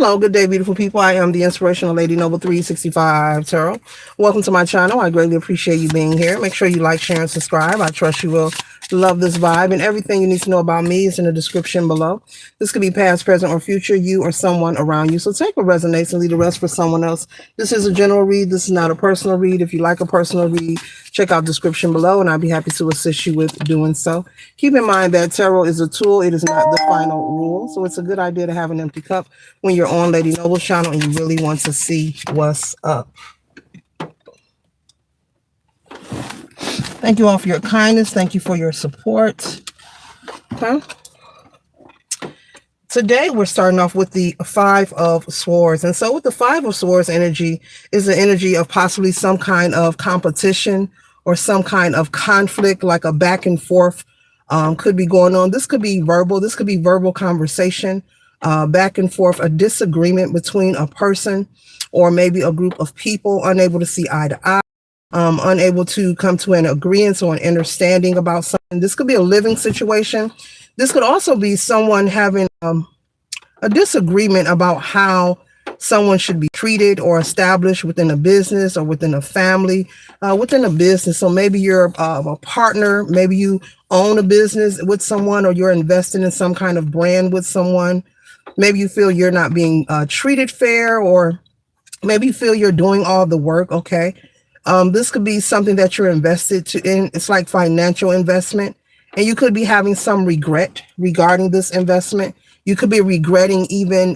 Hello, good day, beautiful people. I am the Inspirational Lady Noble 365 Tarot. Welcome to my channel. I greatly appreciate you being here. Make sure you like, share, and subscribe. I trust you will love this vibe, and everything you need to know about me is in the description below. This could be past, present, or future, you or someone around you. So take what resonates and leave the rest for someone else. This is a general read. This is not a personal read. If you like a personal read, check out the description below, and I'd be happy to assist you with doing so. Keep in mind that tarot is a tool. It is not the final rule. So it's a good idea to have an empty cup when you're on Lady Noble's channel and you really want to see what's up. Thank you all for your kindness. Thank you for your support. Okay. Today, we're starting off with the Five of Swords. And so with the Five of Swords energy is the energy of possibly some kind of competition or some kind of conflict, like a back and forth could be going on. This could be verbal. This could be verbal conversation, back and forth, a disagreement between a person or maybe a group of people unable to see eye to eye. Unable to come to an agreement or an understanding about something. This could be a living situation. This could also be someone having a disagreement about how someone should be treated or established within a business or within a family, within a business. So maybe you're a partner, maybe you own a business with someone, or you're investing in some kind of brand with someone. Maybe you feel you're not being treated fair, or maybe you feel you're doing all the work. Okay. This could be something that you're invested in. It's like financial investment, and you could be having some regret regarding this investment. You could be regretting even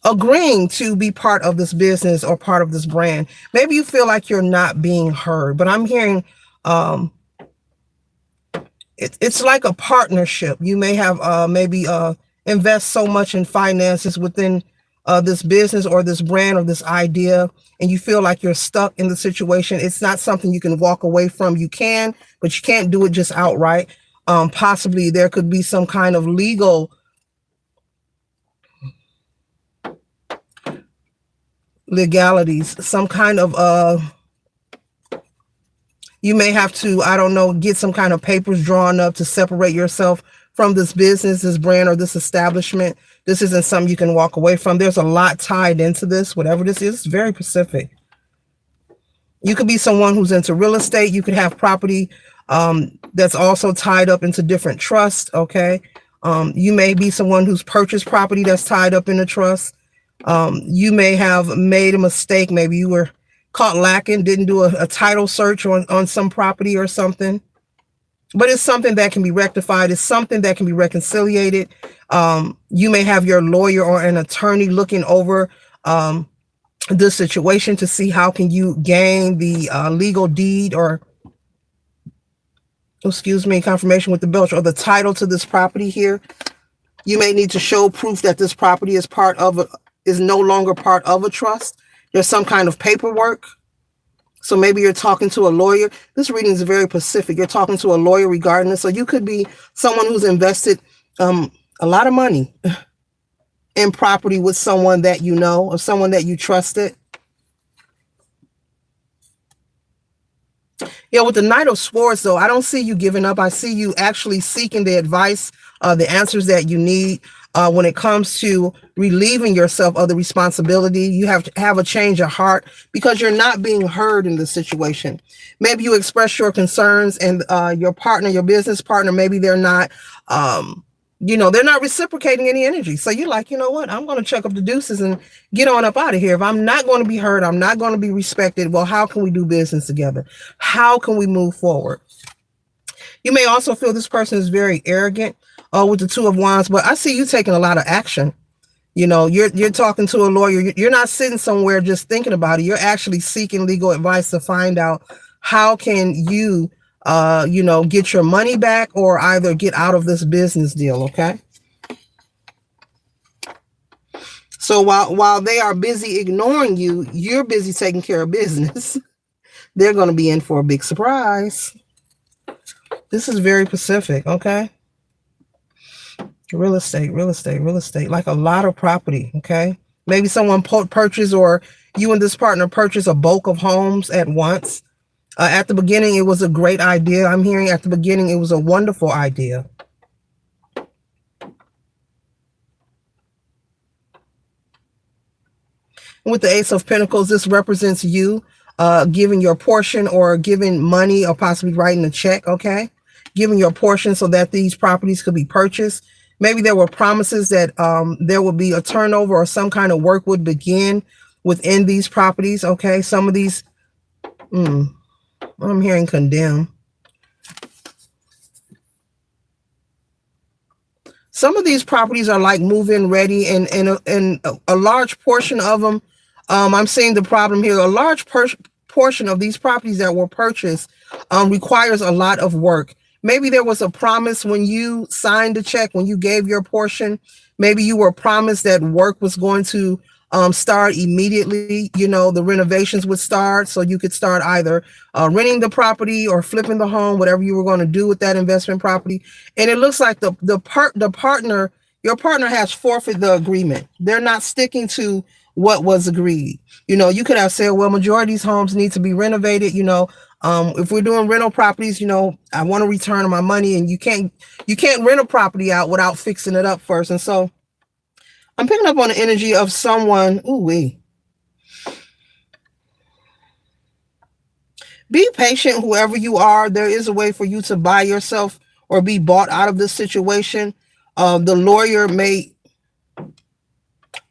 agreeing to be part of this business or part of this brand. Maybe you feel like you're not being heard, but I'm hearing it's like a partnership. You may have maybe invest so much in finances within this business or this brand or this idea, and you feel like you're stuck in the situation. It's not something you can walk away from. You can, but you can't do it just outright. Possibly there could be some kind of legal legalities, some kind of you may have to, I don't know, get some kind of papers drawn up to separate yourself from this business, this brand, or this establishment. This isn't something you can walk away from. There's a lot tied into this. Whatever this is, it's very specific. You could be someone who's into real estate. You could have property that's also tied up into different trusts. Okay. You may be someone who's purchased property that's tied up in a trust. You may have made a mistake. Maybe you were caught lacking, didn't do a title search on some property or something. But it's something that can be rectified. It's something that can be reconciliated. You may have your lawyer or an attorney looking over this situation to see how can you gain the legal deed, or excuse me, confirmation with the belch, or the title to this property here. You may need to show proof that this property is no longer part of a trust. There's some kind of paperwork. So maybe you're talking to a lawyer. This reading is very specific. You're talking to a lawyer regarding this. So you could be someone who's invested a lot of money in property with someone that you know, or someone that you trusted. Yeah, with the Knight of Swords, though, I don't see you giving up. I see you actually seeking the advice, the answers that you need. When it comes to relieving yourself of the responsibility, you have to have a change of heart because you're not being heard in the situation. Maybe you express your concerns, and your partner, your business partner, maybe they're not, they're not reciprocating any energy. So you're like, you know what, I'm going to chuck up the deuces and get on up out of here. If I'm not going to be heard, I'm not going to be respected. Well, how can we do business together? How can we move forward? You may also feel this person is very arrogant with the Two of Wands, but I see you taking a lot of action. You know, you're talking to a lawyer. You're not sitting somewhere just thinking about it. You're actually seeking legal advice to find out how can you, get your money back, or either get out of this business deal. Okay. So while they are busy ignoring you, you're busy taking care of business. They're going to be in for a big surprise. This is very specific. Okay. Real estate, like a lot of property. Okay. Maybe someone purchased, or you and this partner purchase a bulk of homes at once. At the beginning, it was a great idea. I'm hearing at the beginning, it was a wonderful idea. With the Ace of Pentacles, this represents you giving your portion or giving money or possibly writing a check, okay? Giving your portion so that these properties could be purchased. Maybe there were promises that there would be a turnover or some kind of work would begin within these properties, okay? Some of these, I'm hearing condemn. Some of these properties are like move-in ready, and a large portion of them, I'm seeing the problem here. A large portion of these properties that were purchased requires a lot of work. Maybe there was a promise when you signed the check, when you gave your portion. Maybe you were promised that work was going to start immediately. You know, the renovations would start, so you could start either renting the property or flipping the home, whatever you were going to do with that investment property. And it looks like your partner has forfeited the agreement. They're not sticking to what was agreed. You know, you could have said, well, majority of these homes need to be renovated. You know, if we're doing rental properties, you know, I want to return my money, and you can't rent a property out without fixing it up first. And so I'm picking up on the energy of someone. Be patient, whoever you are. There is a way for you to buy yourself or be bought out of this situation. The lawyer may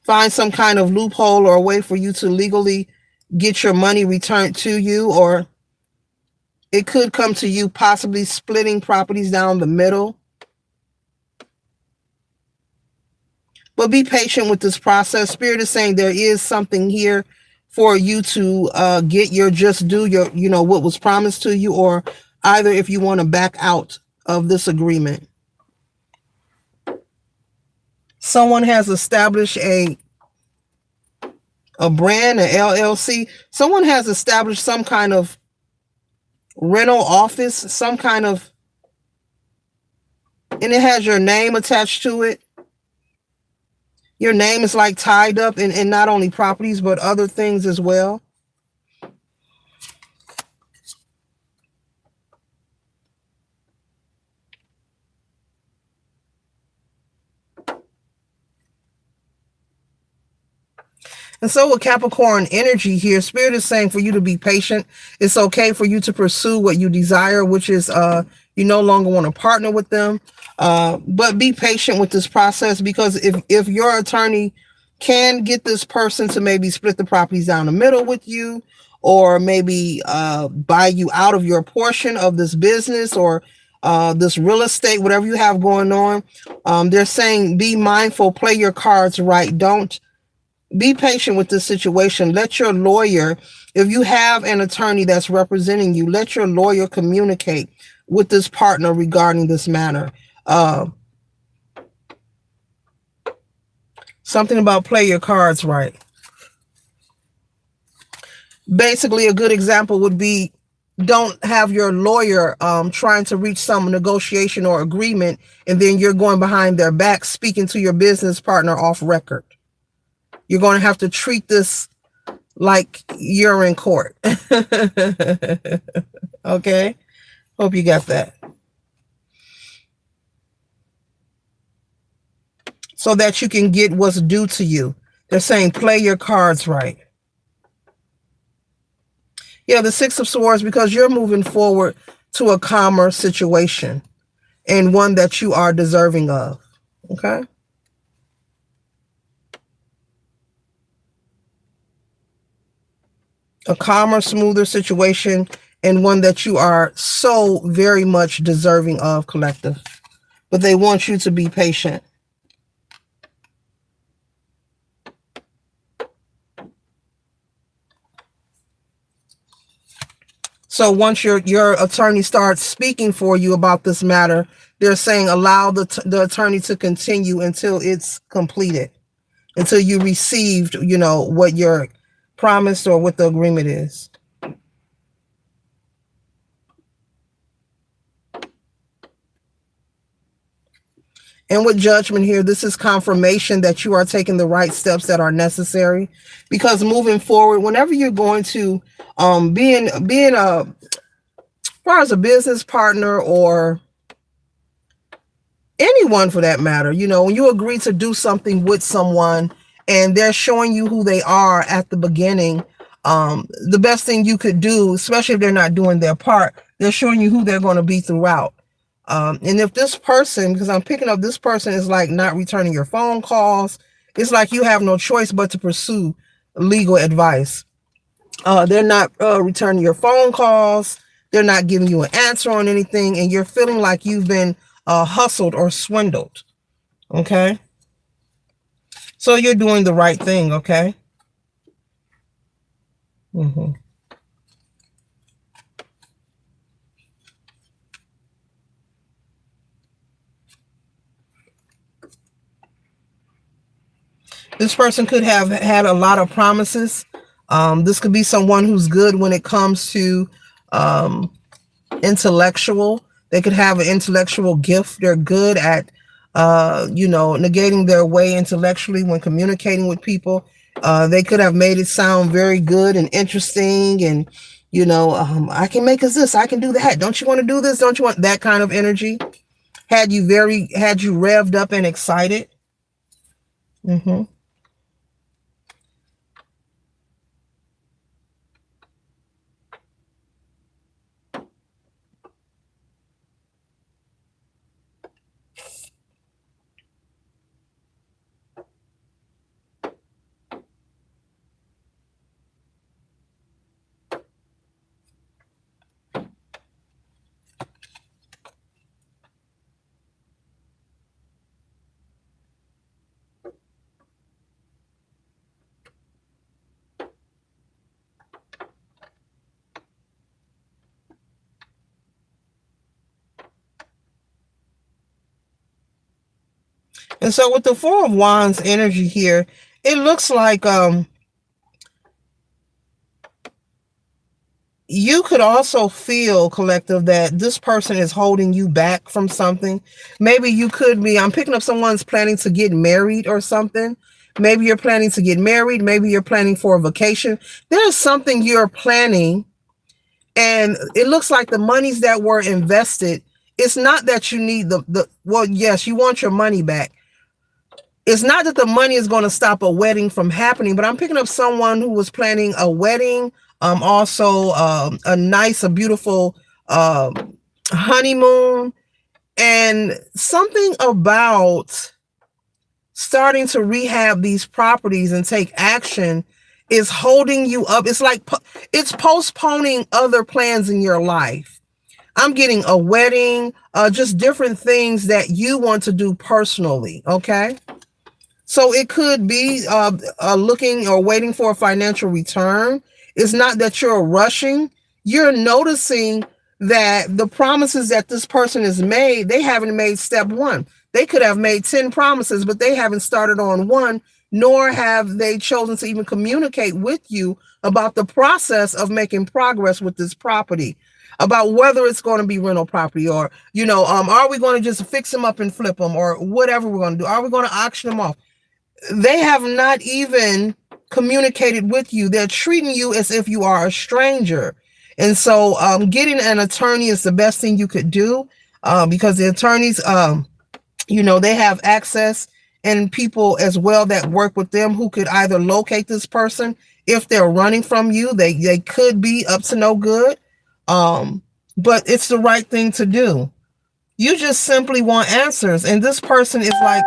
find some kind of loophole or a way for you to legally get your money returned to you, or it could come to you possibly splitting properties down the middle. But be patient with this process. Spirit is saying there is something here for you to get your just due, what was promised to you, or either if you want to back out of this agreement. Someone has established a brand, an LLC. Someone has established some kind of rental office, some kind of, and it has your name attached to it. Your name is like tied up in not only properties, but other things as well. And so with Capricorn energy here, Spirit is saying for you to be patient. It's okay for you to pursue what you desire, which is you no longer want to partner with them. But be patient with this process, because if your attorney can get this person to maybe split the properties down the middle with you, or maybe buy you out of your portion of this business or this real estate, whatever you have going on, they're saying be mindful, play your cards right. Don't be patient with this situation. Let your lawyer, if you have an attorney that's representing you, let your lawyer communicate with this partner regarding this matter. Something about play your cards right. Basically, a good example would be, don't have your lawyer trying to reach some negotiation or agreement, and then you're going behind their back speaking to your business partner off record. You're going to have to treat this like you're in court. Okay? Hope you got that. So that you can get what's due to you. They're saying play your cards right. Yeah, the Six of Swords, because you're moving forward to a calmer situation and one that you are deserving of. Okay? A calmer, smoother situation, and one that you are so very much deserving of, collective. But they want you to be patient. So once your attorney starts speaking for you about this matter, they're saying allow the attorney to continue until it's completed, until you received, what you're promised or what the agreement is. And with Judgment here, this is confirmation that you are taking the right steps that are necessary, because moving forward, whenever you're going to being as far as a business partner or anyone for that matter, when you agree to do something with someone and they're showing you who they are at the beginning. The best thing you could do, especially if they're not doing their part, they're showing you who they're going to be throughout. And if this person, because I'm picking up this person is like not returning your phone calls, it's like you have no choice but to pursue legal advice. They're not returning your phone calls. They're not giving you an answer on anything, and you're feeling like you've been hustled or swindled. Okay? So you're doing the right thing, okay? Mm-hmm. This person could have had a lot of promises. This could be someone who's good when it comes to intellectual. They could have an intellectual gift. They're good at, negating their way intellectually when communicating with people. They could have made it sound very good and interesting, and I can make us this, I can do that. Don't you want to do this? Don't you want that kind of energy? Had you revved up and excited. Mm-hmm. And so with the Four of Wands energy here, it looks like you could also feel, collective, that this person is holding you back from something. Maybe you could be, I'm picking up someone's planning to get married or something. Maybe you're planning to get married. Maybe you're planning for a vacation. There's something you're planning, and it looks like the monies that were invested, it's not that you need well, yes, you want your money back. It's not that the money is going to stop a wedding from happening, but I'm picking up someone who was planning a wedding, also a beautiful honeymoon, and something about starting to rehab these properties and take action is holding you up. It's like it's postponing other plans in your life. I'm getting a wedding, just different things that you want to do personally, okay? So it could be looking or waiting for a financial return. It's not that you're rushing. You're noticing that the promises that this person has made, they haven't made step one. They could have made 10 promises, but they haven't started on one, nor have they chosen to even communicate with you about the process of making progress with this property, about whether it's going to be rental property, or, are we going to just fix them up and flip them, or whatever we're going to do? Are we going to auction them off? They have not even communicated with you. They're treating you as if you are a stranger. And so getting an attorney is the best thing you could do, because the attorneys, they have access, and people as well that work with them who could either locate this person. If they're running from you, they could be up to no good. But it's the right thing to do. You just simply want answers. And this person is like,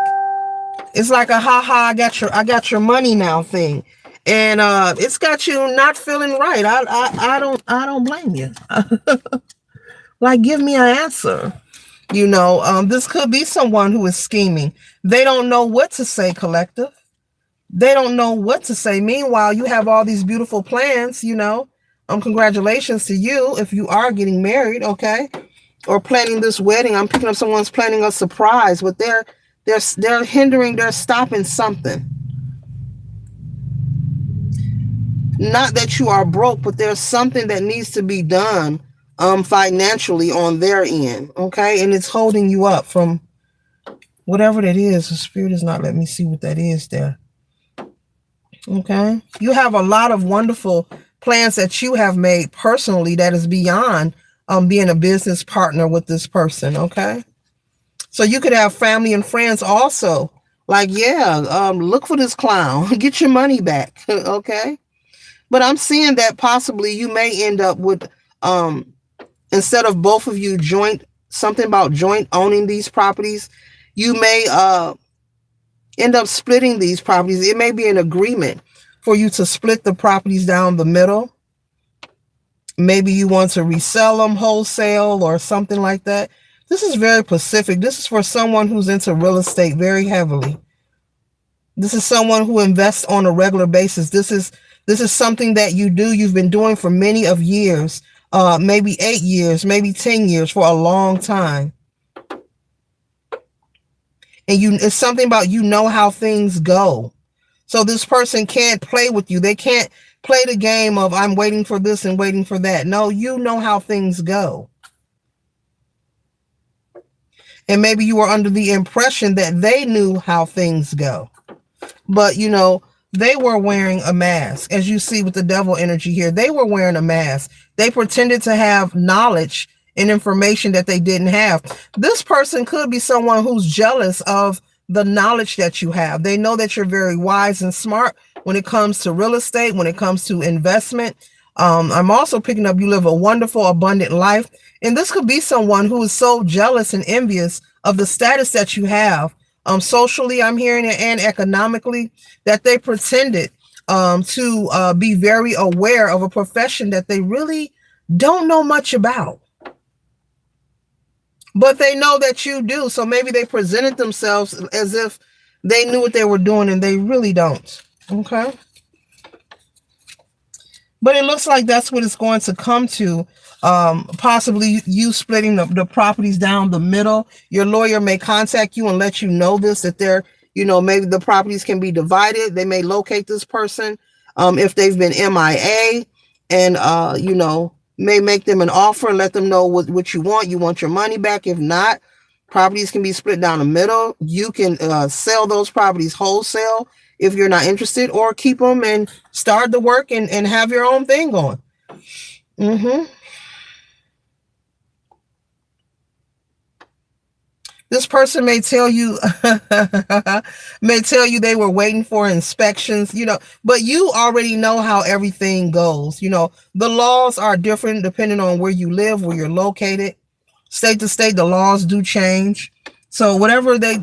it's like a I got your money now thing. And it's got you not feeling right. I don't blame you. Like, give me an answer. This could be someone who is scheming. They don't know what to say, collective. They don't know what to say. Meanwhile, you have all these beautiful plans, congratulations to you if you are getting married, okay? Or planning this wedding. I'm picking up someone's planning a surprise, but they're hindering, they're stopping something. Not that you are broke, but there's something that needs to be done financially on their end, okay? And it's holding you up from whatever that is. The spirit is not letting me see what that is there. Okay? You have a lot of wonderful plans that you have made personally that is beyond being a business partner with this person, okay? So you could have family and friends also Like, yeah, look for this clown. Get your money back. Okay. But I'm seeing that possibly you may end up with, instead of both of you something about joint owning these properties, you may end up splitting these properties. It may be an agreement for you to split the properties down the middle. Maybe you want to resell them wholesale or something like that. This is very specific. This is for someone who's into real estate very heavily. This is someone who invests on a regular basis. This is something that you've been doing for many of years, maybe 8 years, maybe 10 years, for a long time. And it's something about, how things go. So this person can't play with you. They can't play the game of, I'm waiting for this and waiting for that. No, you know how things go. And maybe you were under the impression that they knew how things go. But, they were wearing a mask. As you see with the devil energy here, they were wearing a mask. They pretended to have knowledge and information that they didn't have. This person could be someone who's jealous of the knowledge that you have. They know that you're very wise and smart when it comes to real estate, when it comes to investment. I'm also picking up you live a wonderful, abundant life. And this could be someone who is so jealous and envious of the status that you have, socially, I'm hearing it, and economically, that they pretended to be very aware of a profession that they really don't know much about. But they know that you do. So maybe they presented themselves as if they knew what they were doing, and they really don't. Okay. But it looks like that's what it's going to come to. Possibly you splitting the properties down the middle. Your lawyer may contact you and let you know this, that they're, maybe the properties can be divided. They may locate this person if they've been MIA, and, may make them an offer and let them know what you want. You want your money back. If not, properties can be split down the middle. You can sell those properties wholesale if you're not interested, or keep them and start the work and have your own thing going. This person may tell you they were waiting for inspections, but you already know how everything goes. The laws are different depending on where you live, where you're located. State to state, the laws do change. So whatever they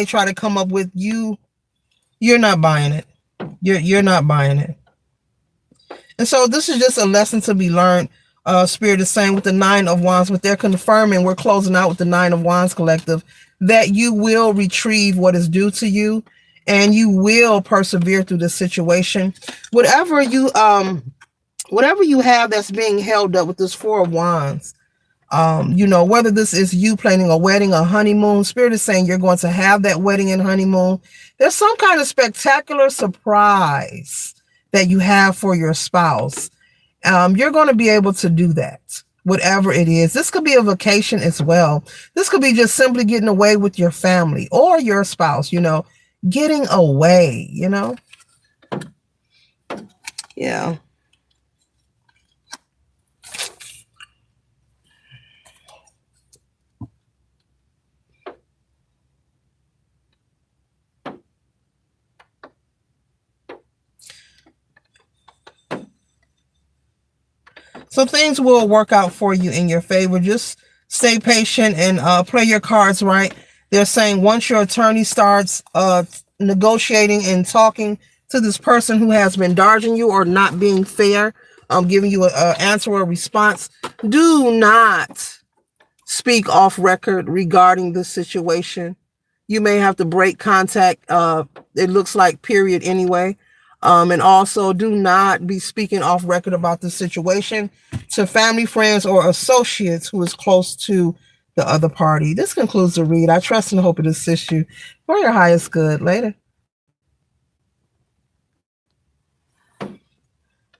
try to come up with, you're not buying it. You're not buying it. And so this is just a lesson to be learned. Spirit is saying with the 9 of Wands, what they're confirming, we're closing out with the 9 of Wands collective, that you will retrieve what is due to you, and you will persevere through this situation. Whatever you have that's being held up with this 4 of Wands, whether this is you planning a wedding, a honeymoon, Spirit is saying you're going to have that wedding and honeymoon. There's some kind of spectacular surprise that you have for your spouse. You're going to be able to do that, whatever it is. This could be a vacation as well. This could be just simply getting away with your family or your spouse, getting away, Yeah. So things will work out for you in your favor. Just stay patient and play your cards right. They're saying once your attorney starts negotiating and talking to this person who has been dodging you or not being fair, giving you an answer or a response, do not speak off record regarding this situation. You may have to break contact. It looks like period anyway. And also do not be speaking off record about the situation to family, friends, or associates who is close to the other party. This concludes the read. I trust and hope it assists you for your highest good. Later.